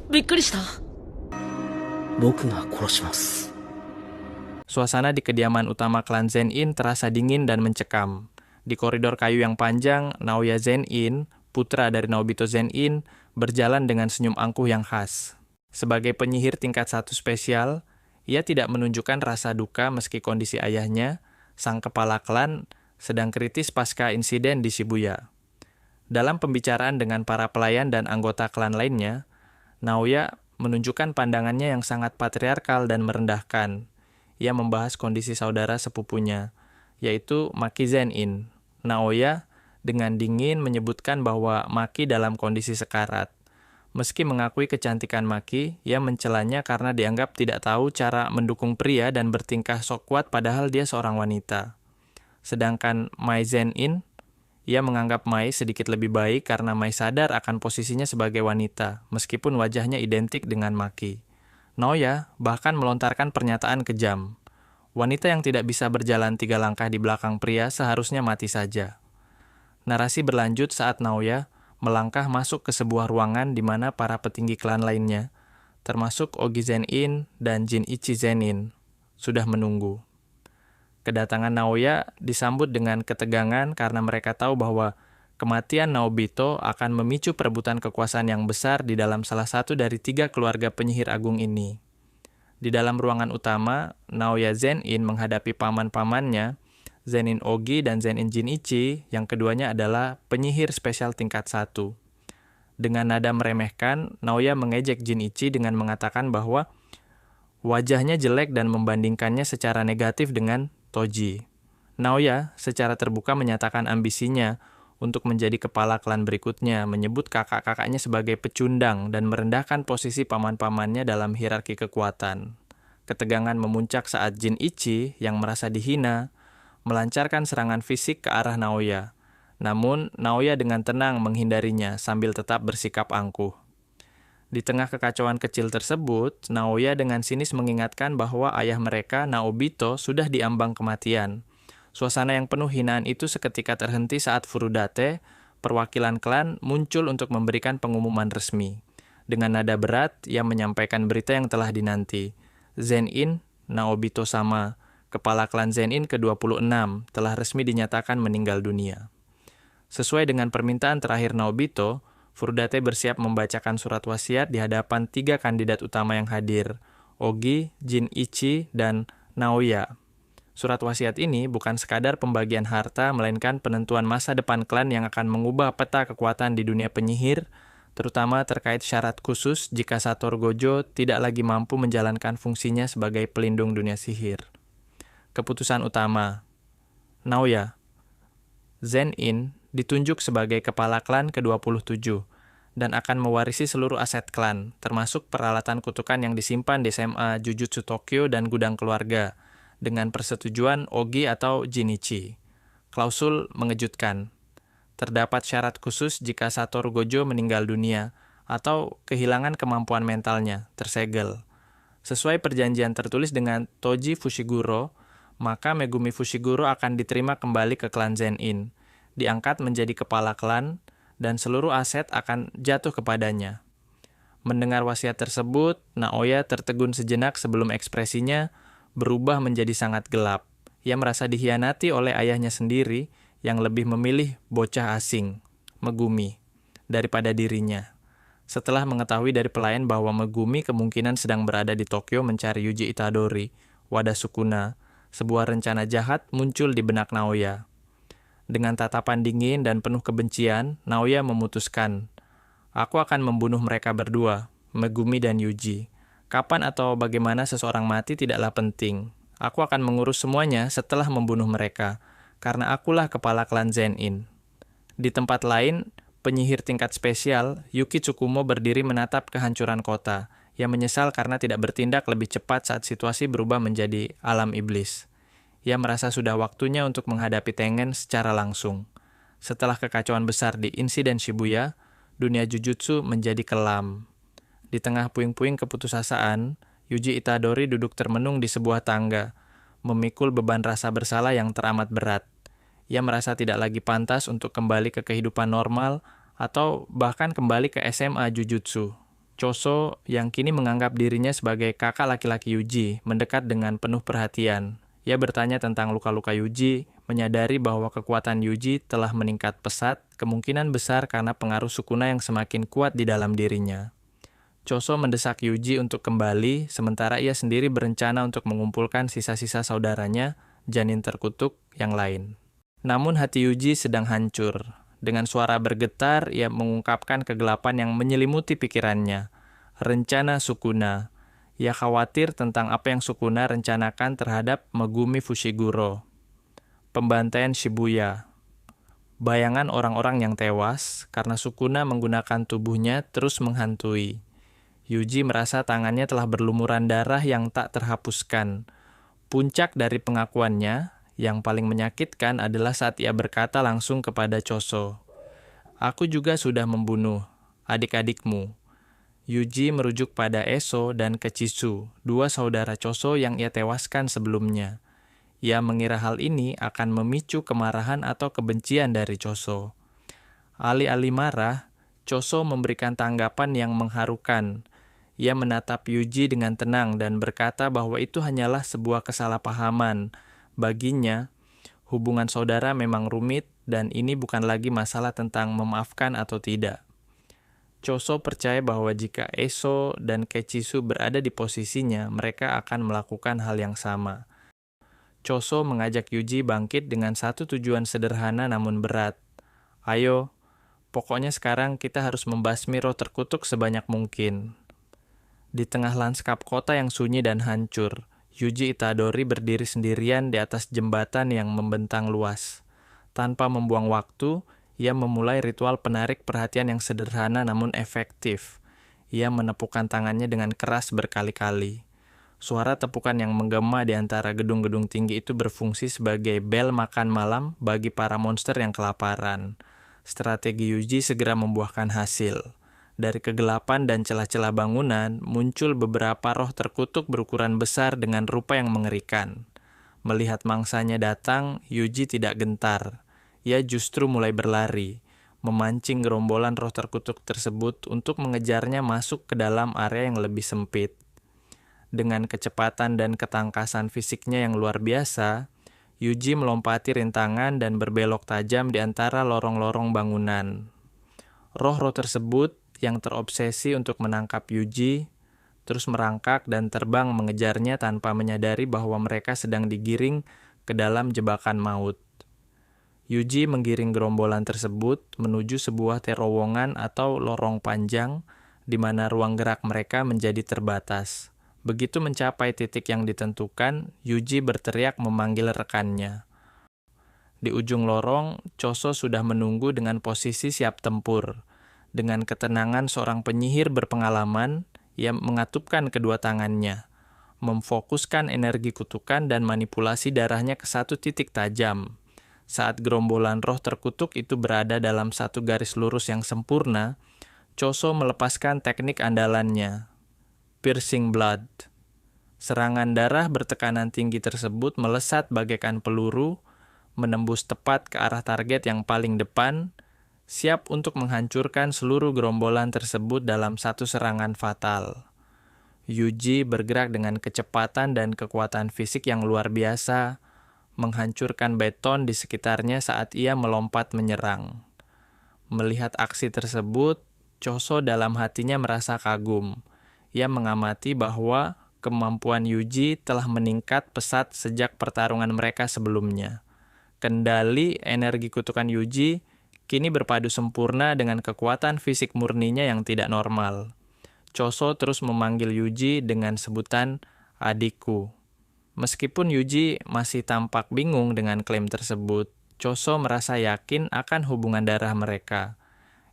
びっくりした。僕が殺します。 Suasana di kediaman utama klan Zenin terasa dingin dan mencekam. Di koridor kayu yang panjang, Naoya Zenin, putra dari Naobito Zenin, berjalan dengan senyum angkuh yang khas. Sebagai penyihir tingkat 1 spesial, ia tidak menunjukkan rasa duka meski kondisi ayahnya, sang kepala klan, sedang kritis pasca insiden di Shibuya. Dalam pembicaraan dengan para pelayan dan anggota klan lainnya, Naoya menunjukkan pandangannya yang sangat patriarkal dan merendahkan. Ia membahas kondisi saudara sepupunya, yaitu Maki Zenin. Naoya dengan dingin menyebutkan bahwa Maki dalam kondisi sekarat. Meski mengakui kecantikan Maki, ia mencelanya karena dianggap tidak tahu cara mendukung pria dan bertingkah sok kuat padahal dia seorang wanita. Sedangkan Mai Zenin, ia menganggap Mai sedikit lebih baik karena Mai sadar akan posisinya sebagai wanita, meskipun wajahnya identik dengan Maki. Naoya bahkan melontarkan pernyataan kejam. Wanita yang tidak bisa berjalan 3 langkah di belakang pria seharusnya mati saja. Narasi berlanjut saat Naoya melangkah masuk ke sebuah ruangan di mana para petinggi klan lainnya, termasuk Ogi Zenin dan Jinichi Zenin, sudah menunggu. Kedatangan Naoya disambut dengan ketegangan karena mereka tahu bahwa kematian Naobito akan memicu perebutan kekuasaan yang besar di dalam salah satu dari 3 keluarga penyihir agung ini. Di dalam ruangan utama, Naoya Zenin menghadapi paman-pamannya, Zenin Ogi dan Zenin Jinichi, yang keduanya adalah penyihir spesial tingkat 1. Dengan nada meremehkan, Naoya mengejek Jinichi dengan mengatakan bahwa wajahnya jelek dan membandingkannya secara negatif dengan Toji. Naoya secara terbuka menyatakan ambisinya untuk menjadi kepala klan berikutnya, menyebut kakak-kakaknya sebagai pecundang dan merendahkan posisi paman-pamannya dalam hierarki kekuatan. Ketegangan memuncak saat Jinichi yang merasa dihina melancarkan serangan fisik ke arah Naoya. Namun, Naoya dengan tenang menghindarinya sambil tetap bersikap angkuh. Di tengah kekacauan kecil tersebut, Naoya dengan sinis mengingatkan bahwa ayah mereka, Naobito, sudah diambang kematian. Suasana yang penuh hinaan itu seketika terhenti saat Furudate, perwakilan klan, muncul untuk memberikan pengumuman resmi. Dengan nada berat, ia menyampaikan berita yang telah dinanti. Zenin, Naobito sama, kepala klan Zenin ke-26, telah resmi dinyatakan meninggal dunia. Sesuai dengan permintaan terakhir Naobito, Furudate bersiap membacakan surat wasiat di hadapan 3 kandidat utama yang hadir, Ogi, Jinichi, dan Naoya. Surat wasiat ini bukan sekadar pembagian harta, melainkan penentuan masa depan klan yang akan mengubah peta kekuatan di dunia penyihir, terutama terkait syarat khusus jika Satoru Gojo tidak lagi mampu menjalankan fungsinya sebagai pelindung dunia sihir. Keputusan utama, Naoya Zenin ditunjuk sebagai kepala klan ke-27 dan akan mewarisi seluruh aset klan, termasuk peralatan kutukan yang disimpan di SMA Jujutsu Tokyo dan gudang keluarga, dengan persetujuan Ogi atau Jinichi. Klausul mengejutkan. Terdapat syarat khusus jika Satoru Gojo meninggal dunia atau kehilangan kemampuan mentalnya, tersegel. Sesuai perjanjian tertulis dengan Toji Fushiguro, maka Megumi Fushiguro akan diterima kembali ke klan Zenin, diangkat menjadi kepala klan, dan seluruh aset akan jatuh kepadanya. Mendengar wasiat tersebut, Naoya tertegun sejenak sebelum ekspresinya berubah menjadi sangat gelap. Ia merasa dikhianati oleh ayahnya sendiri yang lebih memilih bocah asing, Megumi, daripada dirinya. Setelah mengetahui dari pelayan bahwa Megumi kemungkinan sedang berada di Tokyo mencari Yuji Itadori, Wada Sukuna, sebuah rencana jahat muncul di benak Naoya. Dengan tatapan dingin dan penuh kebencian, Naoya memutuskan, "Aku akan membunuh mereka berdua, Megumi dan Yuji. Kapan atau bagaimana seseorang mati tidaklah penting. Aku akan mengurus semuanya setelah membunuh mereka, karena akulah kepala klan Zenin." Di tempat lain, penyihir tingkat spesial, Yuki Tsukumo berdiri menatap kehancuran kota. Ia menyesal karena tidak bertindak lebih cepat saat situasi berubah menjadi alam iblis. Ia merasa sudah waktunya untuk menghadapi Tengen secara langsung. Setelah kekacauan besar di insiden Shibuya, dunia Jujutsu menjadi kelam. Di tengah puing-puing keputusasaan, Yuji Itadori duduk termenung di sebuah tangga, memikul beban rasa bersalah yang teramat berat. Ia merasa tidak lagi pantas untuk kembali ke kehidupan normal atau bahkan kembali ke SMA Jujutsu. Choso yang kini menganggap dirinya sebagai kakak laki-laki Yuji mendekat dengan penuh perhatian. Ia bertanya tentang luka-luka Yuji, menyadari bahwa kekuatan Yuji telah meningkat pesat, kemungkinan besar karena pengaruh Sukuna yang semakin kuat di dalam dirinya. Choso mendesak Yuji untuk kembali, sementara ia sendiri berencana untuk mengumpulkan sisa-sisa saudaranya, janin terkutuk, yang lain. Namun hati Yuji sedang hancur. Dengan suara bergetar, ia mengungkapkan kegelapan yang menyelimuti pikirannya. Rencana Sukuna. Ia khawatir tentang apa yang Sukuna rencanakan terhadap Megumi Fushiguro. Pembantaian Shibuya. Bayangan orang-orang yang tewas karena Sukuna menggunakan tubuhnya terus menghantui. Yuji merasa tangannya telah berlumuran darah yang tak terhapuskan. Puncak dari pengakuannya, yang paling menyakitkan adalah saat ia berkata langsung kepada Choso, "Aku juga sudah membunuh adik-adikmu." Yuji merujuk pada Eso dan Kechisu, dua saudara Choso yang ia tewaskan sebelumnya. Ia mengira hal ini akan memicu kemarahan atau kebencian dari Choso. Alih-alih marah, Choso memberikan tanggapan yang mengharukan. Ia menatap Yuji dengan tenang dan berkata bahwa itu hanyalah sebuah kesalahpahaman. Baginya, hubungan saudara memang rumit dan ini bukan lagi masalah tentang memaafkan atau tidak. Choso percaya bahwa jika Eso dan Kechisu berada di posisinya, mereka akan melakukan hal yang sama. Choso mengajak Yuji bangkit dengan satu tujuan sederhana namun berat. "Ayo, pokoknya sekarang kita harus membasmi roh terkutuk sebanyak mungkin." Di tengah lanskap kota yang sunyi dan hancur, Yuji Itadori berdiri sendirian di atas jembatan yang membentang luas. Tanpa membuang waktu, ia memulai ritual penarik perhatian yang sederhana namun efektif. Ia menepukkan tangannya dengan keras berkali-kali. Suara tepukan yang menggema di antara gedung-gedung tinggi itu berfungsi sebagai bel makan malam bagi para monster yang kelaparan. Strategi Yuji segera membuahkan hasil. Dari kegelapan dan celah-celah bangunan, muncul beberapa roh terkutuk berukuran besar dengan rupa yang mengerikan. Melihat mangsanya datang, Yuji tidak gentar. Ia justru mulai berlari, memancing gerombolan roh terkutuk tersebut untuk mengejarnya masuk ke dalam area yang lebih sempit. Dengan kecepatan dan ketangkasan fisiknya yang luar biasa, Yuji melompati rintangan dan berbelok tajam di antara lorong-lorong bangunan. Roh-roh tersebut yang terobsesi untuk menangkap Yuji, terus merangkak dan terbang mengejarnya tanpa menyadari bahwa mereka sedang digiring ke dalam jebakan maut. Yuji menggiring gerombolan tersebut menuju sebuah terowongan atau lorong panjang di mana ruang gerak mereka menjadi terbatas. Begitu mencapai titik yang ditentukan, Yuji berteriak memanggil rekannya. Di ujung lorong, Choso sudah menunggu dengan posisi siap tempur. Dengan ketenangan seorang penyihir berpengalaman, ia mengatupkan kedua tangannya, memfokuskan energi kutukan dan manipulasi darahnya ke satu titik tajam. Saat gerombolan roh terkutuk itu berada dalam satu garis lurus yang sempurna, Choso melepaskan teknik andalannya, Piercing Blood. Serangan darah bertekanan tinggi tersebut melesat bagaikan peluru, menembus tepat ke arah target yang paling depan, siap untuk menghancurkan seluruh gerombolan tersebut dalam satu serangan fatal. Yuji bergerak dengan kecepatan dan kekuatan fisik yang luar biasa, menghancurkan beton di sekitarnya saat ia melompat menyerang. Melihat aksi tersebut, Choso dalam hatinya merasa kagum. Ia mengamati bahwa kemampuan Yuji telah meningkat pesat sejak pertarungan mereka sebelumnya. Kendali energi kutukan Yuji kini berpadu sempurna dengan kekuatan fisik murninya yang tidak normal. Choso terus memanggil Yuji dengan sebutan adikku. Meskipun Yuji masih tampak bingung dengan klaim tersebut, Choso merasa yakin akan hubungan darah mereka.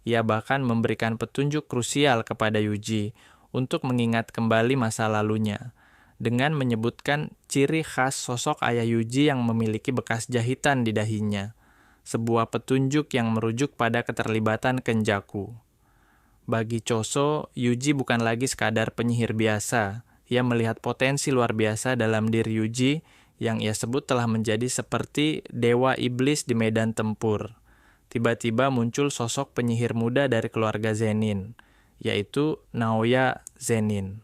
Ia bahkan memberikan petunjuk krusial kepada Yuji untuk mengingat kembali masa lalunya, dengan menyebutkan ciri khas sosok ayah Yuji yang memiliki bekas jahitan di dahinya. Sebuah petunjuk yang merujuk pada keterlibatan Kenjaku. Bagi Choso, Yuji bukan lagi sekadar penyihir biasa. Ia melihat potensi luar biasa dalam diri Yuji yang ia sebut telah menjadi seperti dewa iblis di medan tempur. Tiba-tiba muncul sosok penyihir muda dari keluarga Zenin. yaitu Naoya Zenin.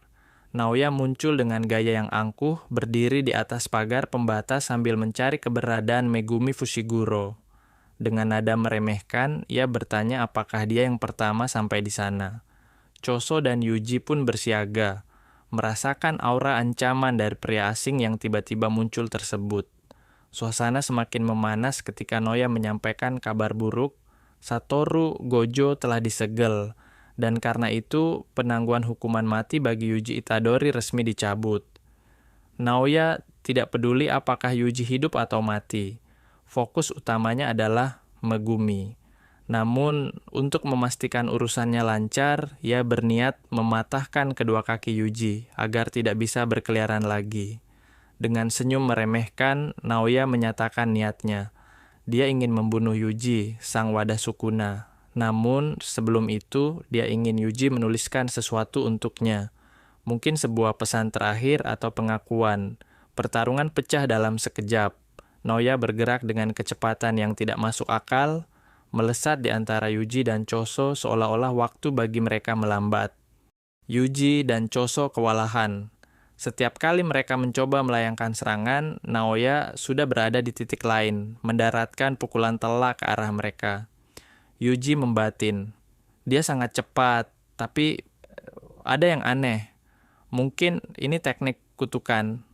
Naoya muncul dengan gaya yang angkuh, berdiri di atas pagar pembatas sambil mencari keberadaan Megumi Fushiguro. Dengan nada meremehkan, ia bertanya apakah dia yang pertama sampai di sana. Choso dan Yuji pun bersiaga, merasakan aura ancaman dari pria asing yang tiba-tiba muncul tersebut. Suasana semakin memanas ketika Naoya menyampaikan kabar buruk, Satoru Gojo telah disegel, dan karena itu penangguhan hukuman mati bagi Yuji Itadori resmi dicabut. Naoya tidak peduli apakah Yuji hidup atau mati. Fokus utamanya adalah Megumi. Namun, untuk memastikan urusannya lancar, ia berniat mematahkan kedua kaki Yuji agar tidak bisa berkeliaran lagi. Dengan senyum meremehkan, Naoya menyatakan niatnya. Dia ingin membunuh Yuji, sang wadah Sukuna. Namun, sebelum itu, dia ingin Yuji menuliskan sesuatu untuknya. Mungkin sebuah pesan terakhir atau pengakuan. Pertarungan pecah dalam sekejap. Naoya bergerak dengan kecepatan yang tidak masuk akal, melesat di antara Yuji dan Choso seolah-olah waktu bagi mereka melambat. Yuji dan Choso kewalahan. Setiap kali mereka mencoba melayangkan serangan, Naoya sudah berada di titik lain, mendaratkan pukulan telak ke arah mereka. Yuji membatin. Dia sangat cepat, tapi ada yang aneh. Mungkin ini teknik kutukan.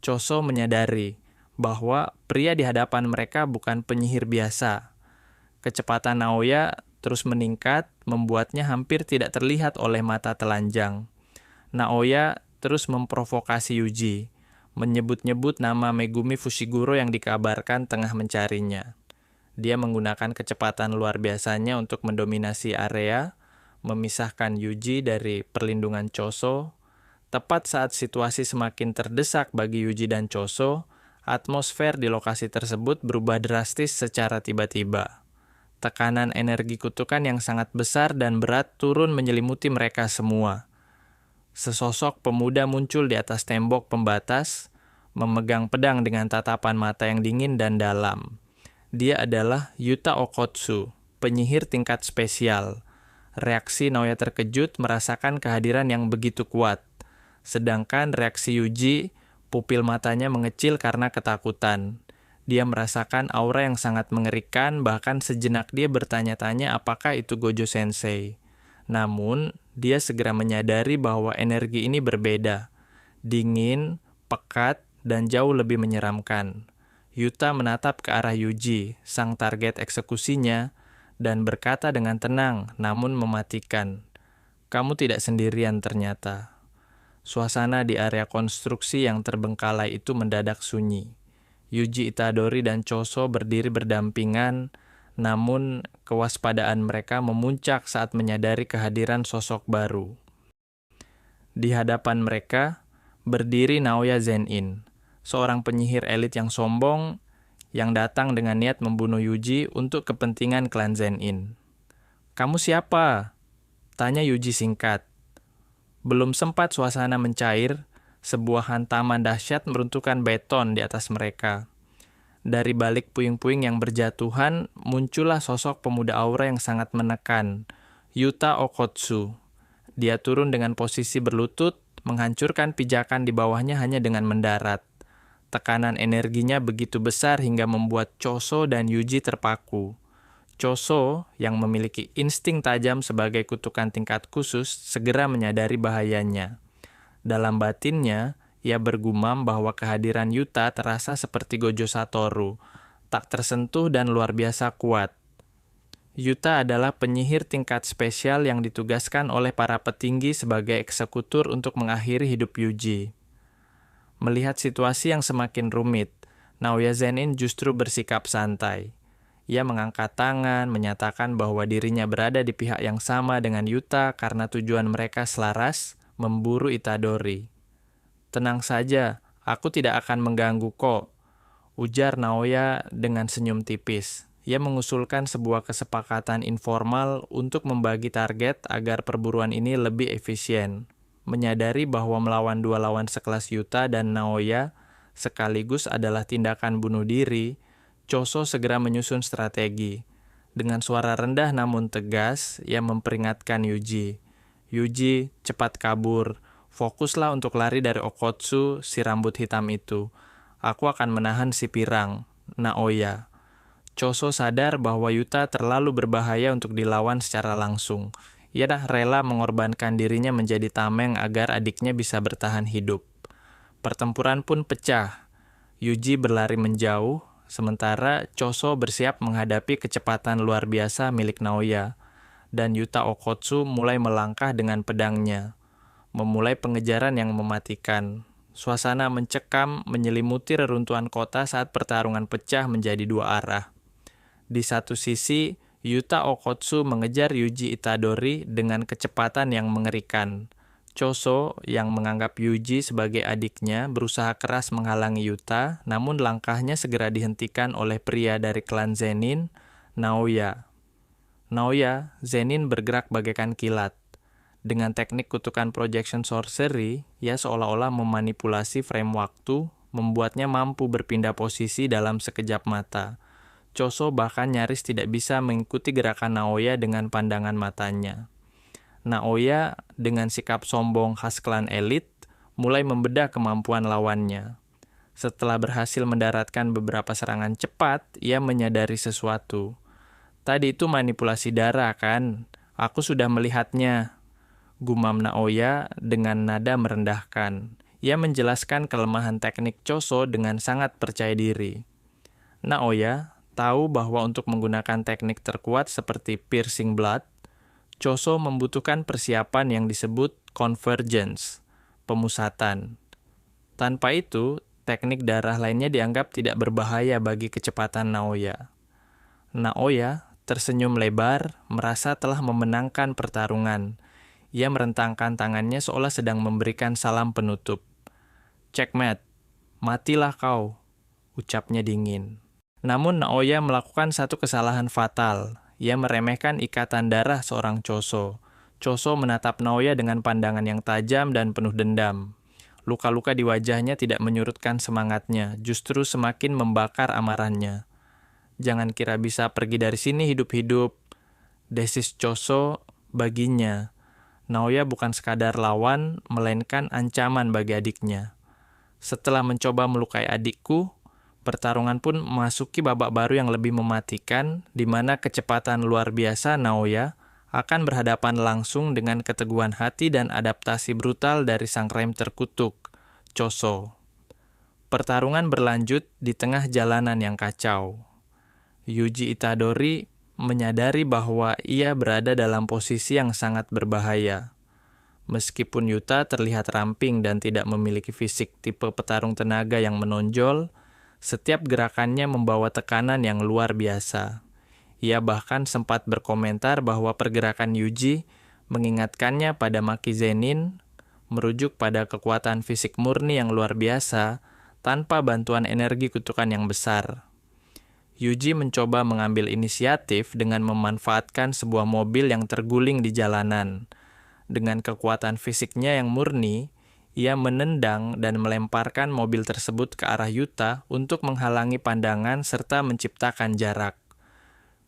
Choso menyadari bahwa pria di hadapan mereka bukan penyihir biasa. Kecepatan Naoya terus meningkat, membuatnya hampir tidak terlihat oleh mata telanjang. Naoya terus memprovokasi Yuji, menyebut-nyebut nama Megumi Fushiguro yang dikabarkan tengah mencarinya. Dia menggunakan kecepatan luar biasanya untuk mendominasi area, memisahkan Yuji dari perlindungan Choso. Tepat saat situasi semakin terdesak bagi Yuji dan Choso, atmosfer di lokasi tersebut berubah drastis secara tiba-tiba. Tekanan energi kutukan yang sangat besar dan berat turun menyelimuti mereka semua. Sesosok pemuda muncul di atas tembok pembatas, memegang pedang dengan tatapan mata yang dingin dan dalam. Dia adalah Yuta Okotsu, penyihir tingkat spesial. Reaksi Naoya terkejut merasakan kehadiran yang begitu kuat. Sedangkan reaksi Yuji, pupil matanya mengecil karena ketakutan. Dia merasakan aura yang sangat mengerikan, bahkan sejenak dia bertanya-tanya apakah itu Gojo Sensei. Namun, dia segera menyadari bahwa energi ini berbeda. Dingin, pekat, dan jauh lebih menyeramkan. Yuta menatap ke arah Yuji, sang target eksekusinya, dan berkata dengan tenang namun mematikan. Kamu tidak sendirian ternyata. Suasana di area konstruksi yang terbengkalai itu mendadak sunyi. Yuji Itadori dan Choso berdiri berdampingan, namun kewaspadaan mereka memuncak saat menyadari kehadiran sosok baru. Di hadapan mereka, berdiri Naoya Zenin, seorang penyihir elit yang sombong yang datang dengan niat membunuh Yuji untuk kepentingan klan Zenin. "Kamu siapa?" tanya Yuji singkat. Belum sempat suasana mencair, sebuah hantaman dahsyat meruntuhkan beton di atas mereka. Dari balik puing-puing yang berjatuhan, muncullah sosok pemuda aura yang sangat menekan, Yuta Okotsu. Dia turun dengan posisi berlutut, menghancurkan pijakan di bawahnya hanya dengan mendarat. Tekanan energinya begitu besar hingga membuat Choso dan Yuji terpaku. Choso, yang memiliki insting tajam sebagai kutukan tingkat khusus, segera menyadari bahayanya. Dalam batinnya, ia bergumam bahwa kehadiran Yuta terasa seperti Gojo Satoru, tak tersentuh dan luar biasa kuat. Yuta adalah penyihir tingkat spesial yang ditugaskan oleh para petinggi sebagai eksekutur untuk mengakhiri hidup Yuji. Melihat situasi yang semakin rumit, Naoya Zenin justru bersikap santai. Ia mengangkat tangan, menyatakan bahwa dirinya berada di pihak yang sama dengan Yuta karena tujuan mereka selaras, memburu Itadori. "Tenang saja, aku tidak akan mengganggu kok," ujar Naoya dengan senyum tipis. Ia mengusulkan sebuah kesepakatan informal untuk membagi target agar perburuan ini lebih efisien. Menyadari bahwa melawan dua lawan sekelas Yuta dan Naoya sekaligus adalah tindakan bunuh diri, Choso segera menyusun strategi. Dengan suara rendah namun tegas, ia memperingatkan Yuji. Yuji, cepat kabur. Fokuslah untuk lari dari Okotsu, si rambut hitam itu. Aku akan menahan si pirang, Naoya. Choso sadar bahwa Yuta terlalu berbahaya untuk dilawan secara langsung. Ia dah rela mengorbankan dirinya menjadi tameng agar adiknya bisa bertahan hidup. Pertempuran pun pecah. Yuji berlari menjauh, sementara Choso bersiap menghadapi kecepatan luar biasa milik Naoya. Dan Yuta Okotsu mulai melangkah dengan pedangnya, memulai pengejaran yang mematikan. Suasana mencekam menyelimuti reruntuhan kota saat pertarungan pecah menjadi dua arah. Di satu sisi, Yuta Okotsu mengejar Yuji Itadori dengan kecepatan yang mengerikan. Choso, yang menganggap Yuji sebagai adiknya, berusaha keras menghalangi Yuta, namun langkahnya segera dihentikan oleh pria dari klan Zenin, Naoya. Naoya, Zenin bergerak bagaikan kilat. Dengan teknik kutukan projection sorcery, ia seolah-olah memanipulasi frame waktu, membuatnya mampu berpindah posisi dalam sekejap mata. Choso bahkan nyaris tidak bisa mengikuti gerakan Naoya dengan pandangan matanya. Naoya, dengan sikap sombong khas klan elit, mulai membedah kemampuan lawannya. Setelah berhasil mendaratkan beberapa serangan cepat, ia menyadari sesuatu. Tadi itu manipulasi darah, kan? Aku sudah melihatnya, gumam Naoya dengan nada merendahkan. Ia menjelaskan kelemahan teknik Choso dengan sangat percaya diri. Naoya tahu bahwa untuk menggunakan teknik terkuat seperti piercing blood, Choso membutuhkan persiapan yang disebut convergence, pemusatan. Tanpa itu, teknik darah lainnya dianggap tidak berbahaya bagi kecepatan Naoya. Naoya tersenyum lebar, merasa telah memenangkan pertarungan. Ia merentangkan tangannya seolah sedang memberikan salam penutup. "Checkmate, matilah kau," ucapnya dingin. Namun Naoya melakukan satu kesalahan fatal. Ia meremehkan ikatan darah seorang Choso. Choso menatap Naoya dengan pandangan yang tajam dan penuh dendam. Luka-luka di wajahnya tidak menyurutkan semangatnya, justru semakin membakar amarahnya. "Jangan kira bisa pergi dari sini hidup-hidup," desis Choso baginya. Naoya bukan sekadar lawan, melainkan ancaman bagi adiknya. "Setelah mencoba melukai adikku, pertarungan pun memasuki babak baru yang lebih mematikan, di mana kecepatan luar biasa Naoya akan berhadapan langsung dengan keteguhan hati dan adaptasi brutal dari sang rem terkutuk, Choso." Pertarungan berlanjut di tengah jalanan yang kacau. Yuji Itadori menyadari bahwa ia berada dalam posisi yang sangat berbahaya. Meskipun Yuta terlihat ramping dan tidak memiliki fisik tipe petarung tenaga yang menonjol, setiap gerakannya membawa tekanan yang luar biasa. Ia bahkan sempat berkomentar bahwa pergerakan Yuji mengingatkannya pada Maki Zenin, merujuk pada kekuatan fisik murni yang luar biasa tanpa bantuan energi kutukan yang besar. Yuji mencoba mengambil inisiatif dengan memanfaatkan sebuah mobil yang terguling di jalanan. Dengan kekuatan fisiknya yang murni, ia menendang dan melemparkan mobil tersebut ke arah Yuta untuk menghalangi pandangan serta menciptakan jarak.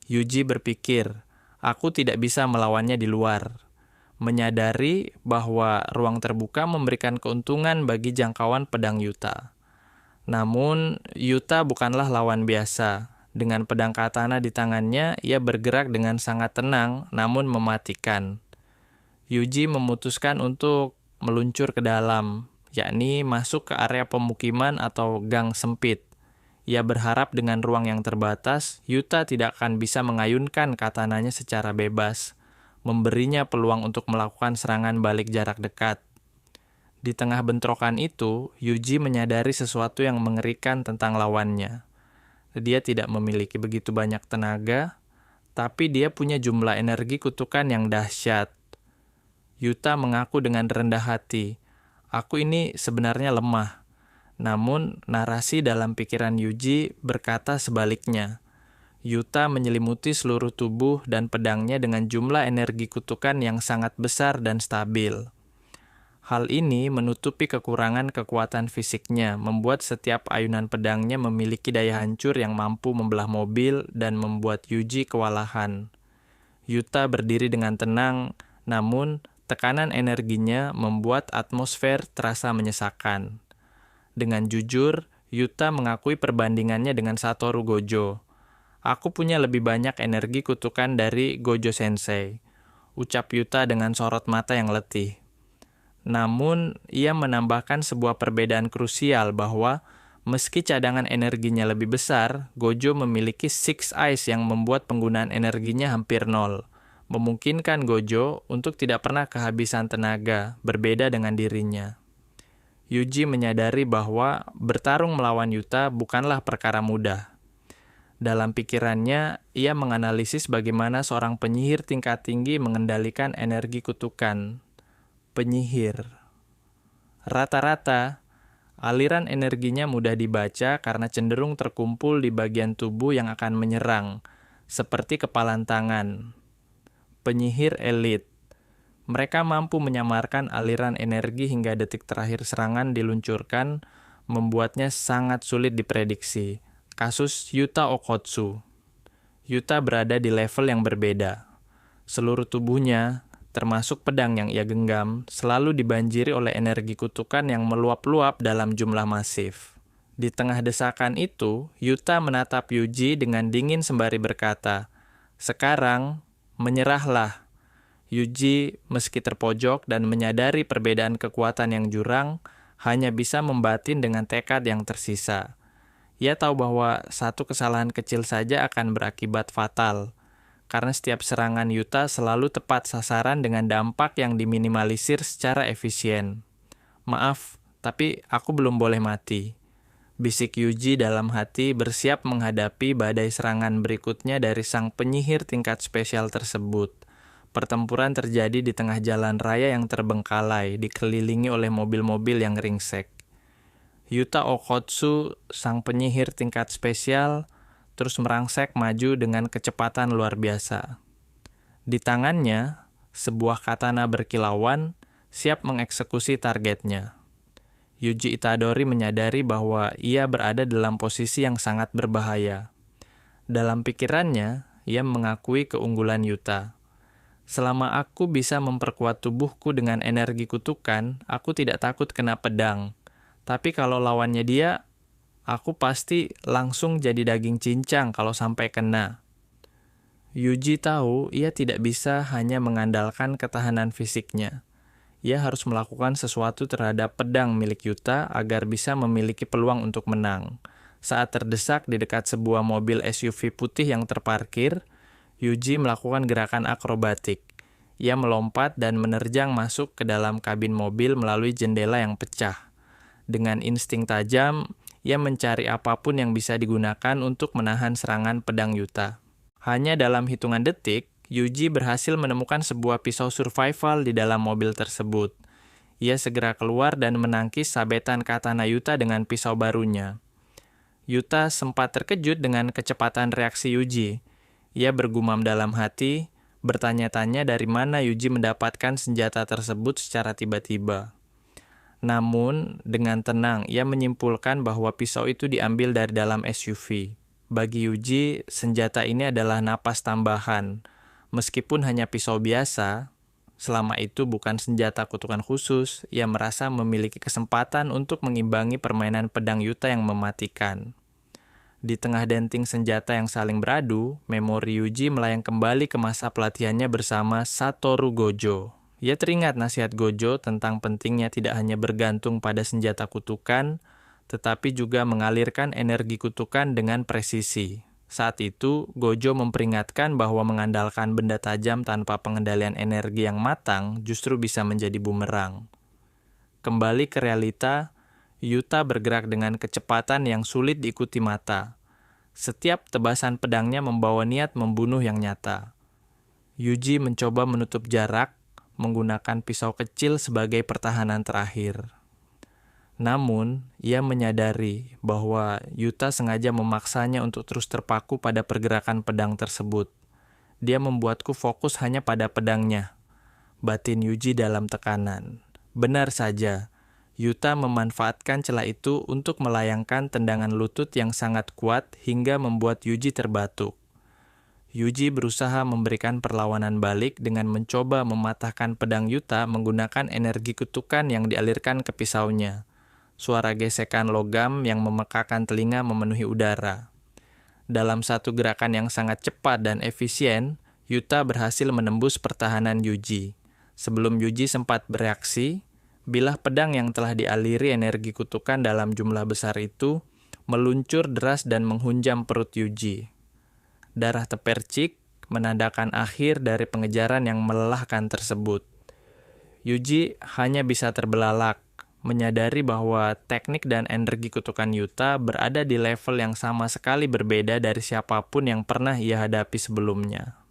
Yuji berpikir, "Aku tidak bisa melawannya di luar." Menyadari bahwa ruang terbuka memberikan keuntungan bagi jangkauan pedang Yuta. Namun, Yuta bukanlah lawan biasa. Dengan pedang katana di tangannya, ia bergerak dengan sangat tenang namun mematikan. Yuji memutuskan untuk meluncur ke dalam, yakni masuk ke area pemukiman atau gang sempit. Ia berharap dengan ruang yang terbatas, Yuta tidak akan bisa mengayunkan katananya secara bebas, memberinya peluang untuk melakukan serangan balik jarak dekat. Di tengah bentrokan itu, Yuji menyadari sesuatu yang mengerikan tentang lawannya. Dia tidak memiliki begitu banyak tenaga, tapi dia punya jumlah energi kutukan yang dahsyat. Yuta mengaku dengan rendah hati, "Aku ini sebenarnya lemah." Namun, narasi dalam pikiran Yuji berkata sebaliknya. Yuta menyelimuti seluruh tubuh dan pedangnya dengan jumlah energi kutukan yang sangat besar dan stabil. Hal ini menutupi kekurangan kekuatan fisiknya, membuat setiap ayunan pedangnya memiliki daya hancur yang mampu membelah mobil dan membuat Yuji kewalahan. Yuta berdiri dengan tenang, namun Tekanan energinya membuat atmosfer terasa menyesakan. Dengan jujur, Yuta mengakui perbandingannya dengan Satoru Gojo. Aku punya lebih banyak energi kutukan dari Gojo Sensei, ucap Yuta dengan sorot mata yang letih. Namun, ia menambahkan sebuah perbedaan krusial bahwa meski cadangan energinya lebih besar, Gojo memiliki Six Eyes yang membuat penggunaan energinya hampir nol, memungkinkan Gojo untuk tidak pernah kehabisan tenaga, berbeda dengan dirinya. Yuji menyadari bahwa bertarung melawan Yuta bukanlah perkara mudah. Dalam pikirannya, ia menganalisis bagaimana seorang penyihir tingkat tinggi mengendalikan energi kutukan. Penyihir. Rata-rata, aliran energinya mudah dibaca karena cenderung terkumpul di bagian tubuh yang akan menyerang, seperti kepalan tangan. Penyihir elit. Mereka mampu menyamarkan aliran energi hingga detik terakhir serangan diluncurkan, membuatnya sangat sulit diprediksi. Kasus Yuta Okkotsu. Yuta berada di level yang berbeda. Seluruh tubuhnya, termasuk pedang yang ia genggam, selalu dibanjiri oleh energi kutukan yang meluap-luap dalam jumlah masif. Di tengah desakan itu, Yuta menatap Yuji dengan dingin sembari berkata, "Sekarang, menyerahlah." Yuji, meski terpojok dan menyadari perbedaan kekuatan yang jurang, hanya bisa membatin dengan tekad yang tersisa. Ia tahu bahwa satu kesalahan kecil saja akan berakibat fatal, karena setiap serangan Yuta selalu tepat sasaran dengan dampak yang diminimalisir secara efisien. "Maaf, tapi aku belum boleh mati," bisik Yuji dalam hati, bersiap menghadapi badai serangan berikutnya dari sang penyihir tingkat spesial tersebut. Pertempuran terjadi di tengah jalan raya yang terbengkalai, dikelilingi oleh mobil-mobil yang ringsek. Yuta Okkotsu, sang penyihir tingkat spesial, terus merangsek maju dengan kecepatan luar biasa. Di tangannya, sebuah katana berkilauan, siap mengeksekusi targetnya. Yuji Itadori menyadari bahwa ia berada dalam posisi yang sangat berbahaya. Dalam pikirannya, ia mengakui keunggulan Yuta. "Selama aku bisa memperkuat tubuhku dengan energi kutukan, aku tidak takut kena pedang. Tapi kalau lawannya dia, aku pasti langsung jadi daging cincang kalau sampai kena." Yuji tahu ia tidak bisa hanya mengandalkan ketahanan fisiknya. Ia harus melakukan sesuatu terhadap pedang milik Yuta agar bisa memiliki peluang untuk menang. Saat terdesak di dekat sebuah mobil SUV putih yang terparkir, Yuji melakukan gerakan akrobatik. Ia melompat dan menerjang masuk ke dalam kabin mobil melalui jendela yang pecah. Dengan insting tajam, ia mencari apapun yang bisa digunakan untuk menahan serangan pedang Yuta. Hanya dalam hitungan detik, Yuji berhasil menemukan sebuah pisau survival di dalam mobil tersebut. Ia segera keluar dan menangkis sabetan katana Yuta dengan pisau barunya. Yuta sempat terkejut dengan kecepatan reaksi Yuji. Ia bergumam dalam hati, bertanya-tanya dari mana Yuji mendapatkan senjata tersebut secara tiba-tiba. Namun, dengan tenang, ia menyimpulkan bahwa pisau itu diambil dari dalam SUV. Bagi Yuji, senjata ini adalah napas tambahan. Meskipun hanya pisau biasa, selama itu bukan senjata kutukan khusus, ia merasa memiliki kesempatan untuk mengimbangi permainan pedang Yuta yang mematikan. Di tengah denting senjata yang saling beradu, memori Yuji melayang kembali ke masa pelatihannya bersama Satoru Gojo. Ia teringat nasihat Gojo tentang pentingnya tidak hanya bergantung pada senjata kutukan, tetapi juga mengalirkan energi kutukan dengan presisi. Saat itu, Gojo memperingatkan bahwa mengandalkan benda tajam tanpa pengendalian energi yang matang justru bisa menjadi bumerang. Kembali ke realita, Yuta bergerak dengan kecepatan yang sulit diikuti mata. Setiap tebasan pedangnya membawa niat membunuh yang nyata. Yuji mencoba menutup jarak, menggunakan pisau kecil sebagai pertahanan terakhir. Namun, ia menyadari bahwa Yuta sengaja memaksanya untuk terus terpaku pada pergerakan pedang tersebut. Dia membuatku fokus hanya pada pedangnya. Batin Yuji dalam tekanan. Benar saja, Yuta memanfaatkan celah itu untuk melayangkan tendangan lutut yang sangat kuat hingga membuat Yuji terbatuk. Yuji berusaha memberikan perlawanan balik dengan mencoba mematahkan pedang Yuta menggunakan energi kutukan yang dialirkan ke pisaunya. Suara gesekan logam yang memekakan telinga memenuhi udara. Dalam satu gerakan yang sangat cepat dan efisien, Yuta berhasil menembus pertahanan Yuji. Sebelum Yuji sempat bereaksi, bilah pedang yang telah dialiri energi kutukan dalam jumlah besar itu meluncur deras dan menghunjam perut Yuji. Darah tepercik menandakan akhir dari pengejaran yang melelahkan tersebut. Yuji hanya bisa terbelalak, menyadari bahwa teknik dan energi kutukan Yuta berada di level yang sama sekali berbeda dari siapapun yang pernah ia hadapi sebelumnya.